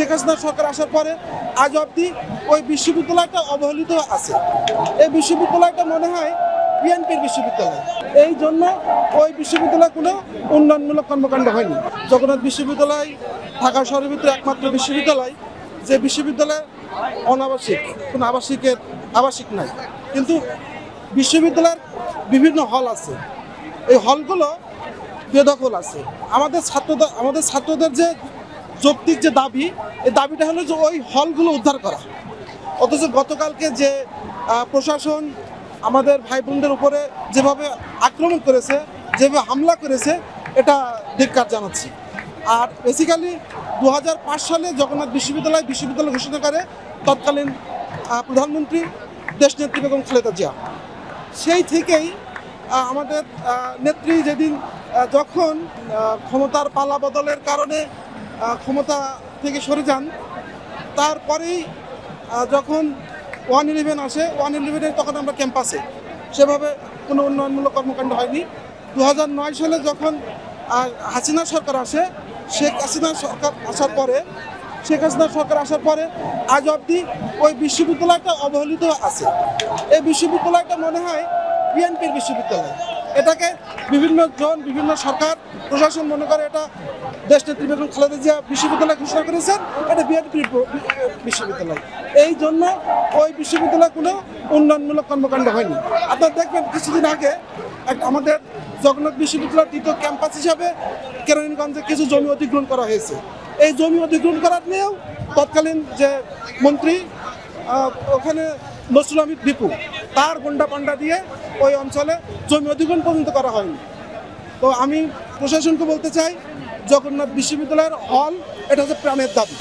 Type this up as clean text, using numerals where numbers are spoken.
শেখ হাসিনা সরকার আসার পরে আজ অবধি ওই বিশ্ববিদ্যালয়টা অবহেলিত আছে। এই বিশ্ববিদ্যালয়টা মনে হয় বিএনপির বিশ্ববিদ্যালয়। এই জন্য ওই বিশ্ববিদ্যালয়ে কোনো উন্নয়নমূলক কর্মকাণ্ড হয়নি। জগন্নাথ বিশ্ববিদ্যালয় ঢাকা শহরের ভিতরে একমাত্র বিশ্ববিদ্যালয় যে বিশ্ববিদ্যালয় অনাবাসিক, কোনো আবাসিক নাই। কিন্তু বিশ্ববিদ্যালয়ের বিভিন্ন হল আছে, এই হলগুলো বেদখল আছে। আমাদের ছাত্রদের যে যৌক্তিক যে দাবি, এই দাবিটা হলো যে ওই হলগুলো উদ্ধার করা। অথচ গতকালকে যে প্রশাসন আমাদের ভাই বোনদের উপরে যেভাবে আক্রমণ করেছে, যেভাবে হামলা করেছে, এটা ধিক্কার জানাচ্ছি। আর বেসিক্যালি 2005 সালে জগন্নাথ বিশ্ববিদ্যালয় ঘোষণা করে তৎকালীন প্রধানমন্ত্রী দেশনেত্রী বেগম খালেদা জিয়া। সেই থেকেই আমাদের নেত্রী যেদিন যখন ক্ষমতার পালা বদলের কারণে ক্ষমতা থেকে সরে যান, তারপরেই যখন 111 আসে, 111 তখন আমরা ক্যাম্পাসে, সেভাবে কোনো উন্নয়নমূলক কর্মকাণ্ড হয়নি। 2009 সালে যখন হাসিনা সরকার আসে, শেখ হাসিনা সরকার আসার পরে আজ অবধি ওই বিশ্ববিদ্যালয়টা অবহেলিত আছে। এই বিশ্ববিদ্যালয়টা মনে হয় বিএনপির বিশ্ববিদ্যালয়। এটাকে বিভিন্ন সরকার প্রশাসন মনে করে এটা দেশনেত্রী বেগম খালেদা জিয়া বিশ্ববিদ্যালয় ঘোষণা করেছেন, এটা বিএনপির বিশ্ববিদ্যালয়। এই জন্য ওই বিশ্ববিদ্যালয়ে কোনো উন্নয়নমূলক কর্মকাণ্ড হয়নি। আপনারা দেখবেন কিছুদিন আগে আমাদের জগন্নাথ বিশ্ববিদ্যালয়ের দ্বিতীয় ক্যাম্পাস হিসাবে কেরানীগঞ্জে কিছু জমি অধিগ্রহণ করা হয়েছে। এই জমি অধিগ্রহণ করার নিয়েও তৎকালীন যে মন্ত্রী ওখানে নসরুল হামিদ বিপু, তার গন্ডা পান্ডা দিয়ে ওই অঞ্চলে জমি অধিগ্রহণ পর্যন্ত করা হয়নি। তো আমি প্রশাসনকে বলতে চাই, জগন্নাথ বিশ্ববিদ্যালয়ের হল এটা হচ্ছে প্রাণের দাবি।